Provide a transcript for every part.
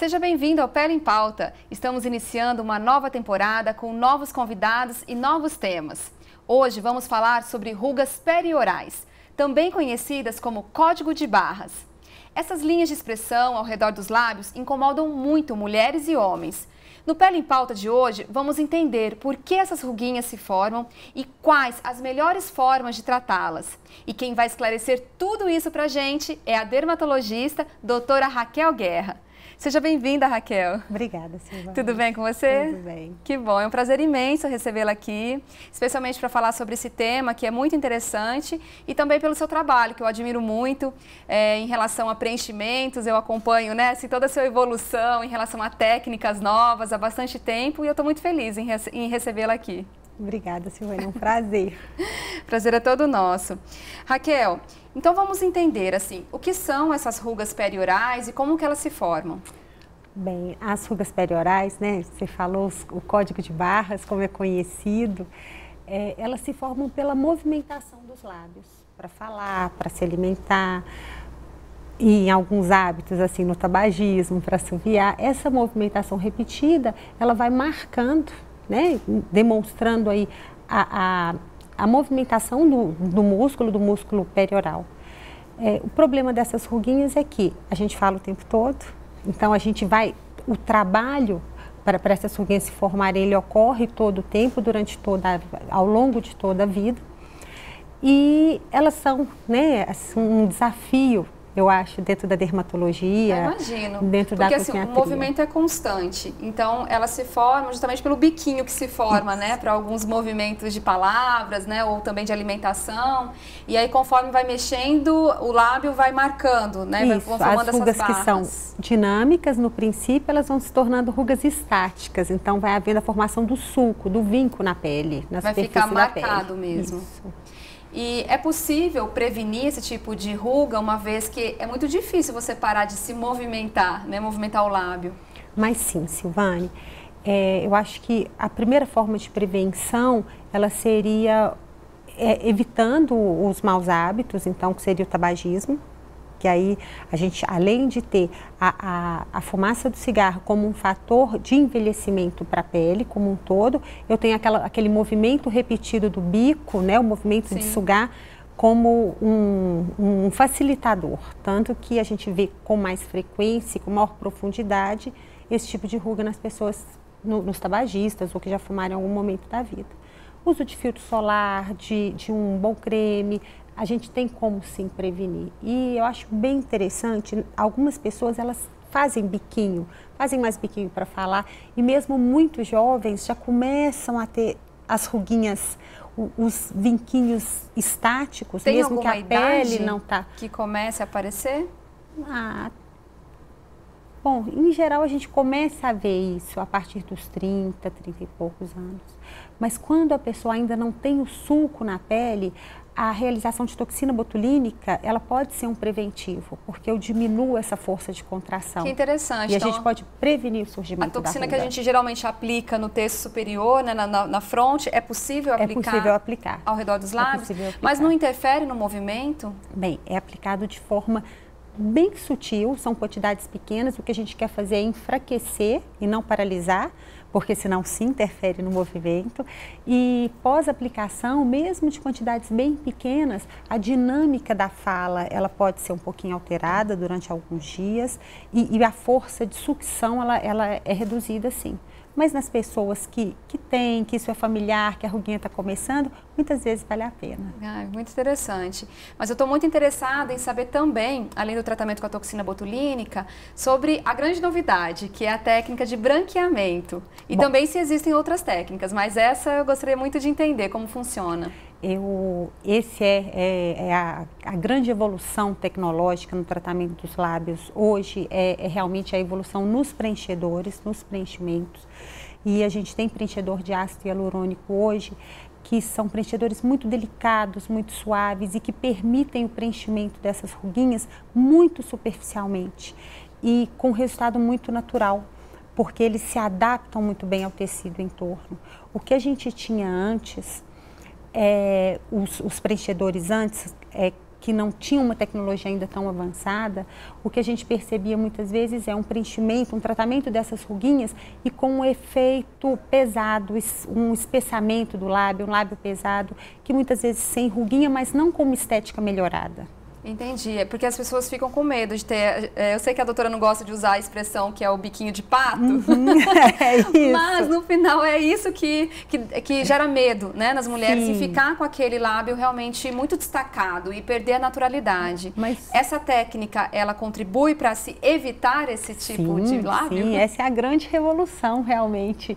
Seja bem-vindo ao Pele em Pauta. Estamos iniciando uma nova temporada com novos convidados e novos temas. Hoje vamos falar sobre rugas periorais, também conhecidas como código de barras. Essas linhas de expressão ao redor dos lábios incomodam muito mulheres e homens. No Pele em Pauta de hoje, vamos entender por que essas ruguinhas se formam e quais as melhores formas de tratá-las. E quem vai esclarecer tudo isso pra gente é a dermatologista doutora Raquel Guerra. Seja bem-vinda, Raquel. Obrigada, Silvana. Tudo bem com você? Tudo bem. Que bom, é um prazer imenso recebê-la aqui, especialmente para falar sobre esse tema que é muito interessante e também pelo seu trabalho, que eu admiro muito em relação a preenchimentos. Eu acompanho assim, toda a sua evolução em relação a técnicas novas há bastante tempo e eu estou muito feliz em recebê-la aqui. Obrigada, Silvana, é um prazer. Prazer é todo nosso. Raquel, então vamos entender assim, o que são essas rugas periorais e como que elas se formam? Bem, as rugas periorais, né, você falou o código de barras, como é conhecido, elas se formam pela movimentação dos lábios, para falar, para se alimentar, e em alguns hábitos, assim, no tabagismo, para assoviar. Essa movimentação repetida, ela vai marcando, né, demonstrando aí a movimentação do músculo perioral. O problema dessas ruguinhas é que a gente fala o tempo todo, então o trabalho para essas ruguinhas se formarem, ele ocorre todo o tempo, ao longo de toda a vida, e elas são, né, assim, um desafio, eu acho, dentro da dermatologia. Eu imagino, dentro porque da assim, o movimento é constante, então elas se formam justamente pelo biquinho que se forma, né, para alguns movimentos de palavras, né, ou também de alimentação, e aí conforme vai mexendo, o lábio vai marcando, né, vão formando as rugas que são dinâmicas, no princípio, elas vão se tornando rugas estáticas, então vai havendo a formação do sulco, do vinco na pele, na superfície da pele. Vai ficar marcado mesmo. Isso. E é possível prevenir esse tipo de ruga, uma vez que é muito difícil você parar de se movimentar, né? Movimentar o lábio. Mas sim, Silvane, eu acho que a primeira forma de prevenção, ela seria evitando os maus hábitos, então, que seria o tabagismo, que aí a gente, além de ter a fumaça do cigarro como um fator de envelhecimento para a pele como um todo, eu tenho aquele movimento repetido do bico, né, o movimento Sim. de sugar, como um facilitador, tanto que a gente vê com mais frequência, com maior profundidade, esse tipo de ruga nas pessoas, nos tabagistas ou que já fumaram em algum momento da vida. Uso de filtro solar, de um bom creme, a gente tem como sim prevenir. E eu acho bem interessante, algumas pessoas elas fazem mais biquinho para falar, e mesmo muito jovens já começam a ter as ruguinhas, os vinquinhos estáticos, tem mesmo que a pele não tá. Que comece a aparecer? Bom, em geral a gente começa a ver isso a partir dos 30 e poucos anos. Mas quando a pessoa ainda não tem o sulco na pele, a realização de toxina botulínica, ela pode ser um preventivo, porque eu diminuo essa força de contração. Que interessante. E então, a gente pode prevenir o surgimento da ruga. A toxina que a gente geralmente aplica no terço superior, né, na fronte, é possível aplicar? É possível aplicar. Ao redor dos lábios? Mas não interfere no movimento? Bem, é aplicado de forma bem sutil, são quantidades pequenas, o que a gente quer fazer é enfraquecer e não paralisar, porque senão se interfere no movimento. E pós-aplicação, mesmo de quantidades bem pequenas, a dinâmica da fala, ela pode ser um pouquinho alterada durante alguns dias e a força de sucção, ela é reduzida sim. Mas nas pessoas que isso é familiar, que a ruguinha está começando, muitas vezes vale a pena. Muito interessante. Mas eu estou muito interessada em saber também, além do tratamento com a toxina botulínica, sobre a grande novidade, que é a técnica de branqueamento. E também se existem outras técnicas, mas essa eu gostaria muito de entender como funciona. Esse é a grande evolução tecnológica no tratamento dos lábios hoje, é realmente a evolução nos preenchedores, nos preenchimentos. E a gente tem preenchedor de ácido hialurônico hoje, que são preenchedores muito delicados, muito suaves e que permitem o preenchimento dessas ruguinhas muito superficialmente e com resultado muito natural, porque eles se adaptam muito bem ao tecido em torno. O que a gente tinha antes, os preenchedores antes, que não tinham uma tecnologia ainda tão avançada, o que a gente percebia muitas vezes é um preenchimento, um tratamento dessas ruguinhas e com um efeito pesado, um espessamento do lábio, um lábio pesado, que muitas vezes sem ruguinha, mas não com uma estética melhorada. Entendi, é porque as pessoas ficam com medo de ter, eu sei que a doutora não gosta de usar a expressão que é o biquinho de pato, é isso. Mas no final é isso que gera medo, né, nas mulheres, Sim. e ficar com aquele lábio realmente muito destacado e perder a naturalidade. Mas essa técnica, ela contribui para se evitar esse tipo de lábio? Sim, essa é a grande revolução realmente.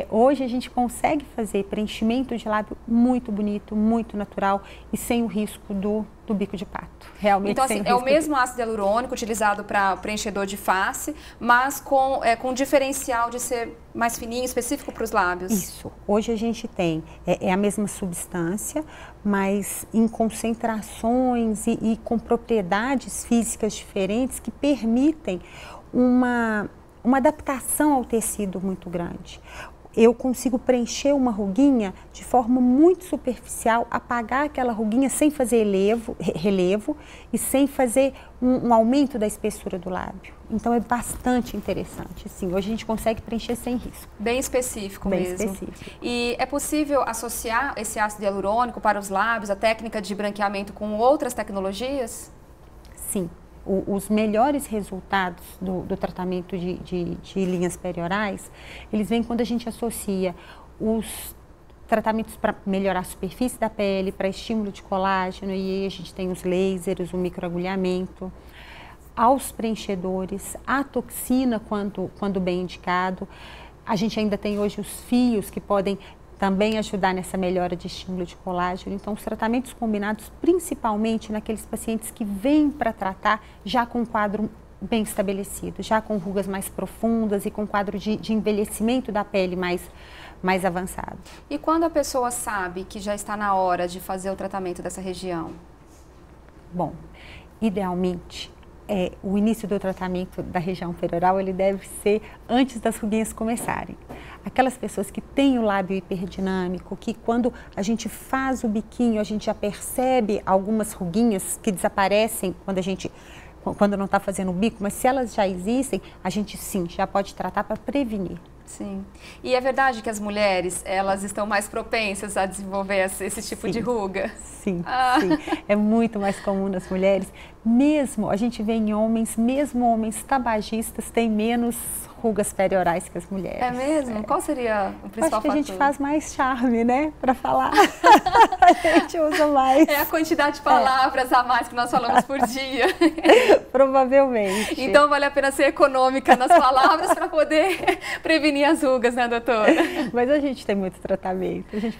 Hoje a gente consegue fazer preenchimento de lábio muito bonito, muito natural e sem o risco do bico de pato. Realmente então, sem assim, é o mesmo ácido hialurônico utilizado para preenchedor de face, mas com diferencial de ser mais fininho, específico para os lábios. Isso. Hoje a gente tem, a mesma substância, mas em concentrações e com propriedades físicas diferentes que permitem uma adaptação ao tecido muito grande. Eu consigo preencher uma ruguinha de forma muito superficial, apagar aquela ruguinha sem fazer relevo e sem fazer um aumento da espessura do lábio. Então é bastante interessante. Assim, hoje a gente consegue preencher sem risco. Bem específico Bem mesmo. específico. E é possível associar esse ácido hialurônico para os lábios, a técnica de branqueamento com outras tecnologias? Sim. Os melhores resultados do tratamento de linhas periorais, eles vêm quando a gente associa os tratamentos para melhorar a superfície da pele, para estímulo de colágeno, e aí a gente tem os lasers, o microagulhamento, aos preenchedores, a toxina quando bem indicado. A gente ainda tem hoje os fios que podem também ajudar nessa melhora de estímulo de colágeno. Então, os tratamentos combinados, principalmente naqueles pacientes que vêm para tratar já com um quadro bem estabelecido, já com rugas mais profundas e com quadro de envelhecimento da pele mais avançado. E quando a pessoa sabe que já está na hora de fazer o tratamento dessa região? Bom, idealmente, o início do tratamento da região perioral, ele deve ser antes das ruguinhas começarem. Aquelas pessoas que têm o lábio hiperdinâmico, que quando a gente faz o biquinho, a gente já percebe algumas ruguinhas que desaparecem quando não está fazendo o bico, mas se elas já existem, a gente sim, já pode tratar para prevenir. Sim. E é verdade que as mulheres, elas estão mais propensas a desenvolver esse tipo de ruga? Sim, sim. É muito mais comum nas mulheres. Mesmo, a gente vê em homens, mesmo homens tabagistas têm menos rugas periorais que as mulheres. É mesmo? Qual seria o principal fator? Acho que a gente faz mais charme, né? Para falar. A gente usa mais. É a quantidade de palavras a mais que nós falamos por dia. Provavelmente. Então vale a pena ser econômica nas palavras para poder prevenir as rugas, né, doutora? Mas a gente tem muito tratamento. A gente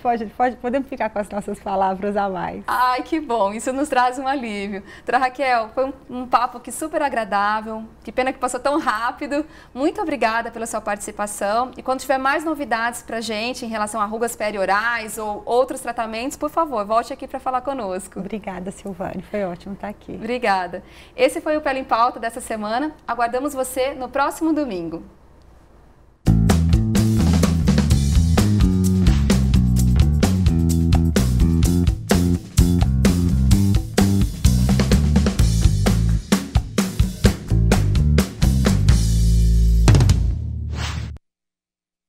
podemos ficar com as nossas palavras a mais. Ai, que bom. Isso nos traz um alívio. Doutora Raquel, foi um papo aqui super agradável. Que pena que passou tão rápido. Muito obrigada pela sua participação. E quando tiver mais novidades pra gente em relação a rugas periorais ou outros tratamentos, por favor, volte aqui para falar conosco. Obrigada, Silvane. Foi ótimo estar aqui. Obrigada. Esse foi o Pele em Pauta dessa semana. Aguardamos você no próximo domingo.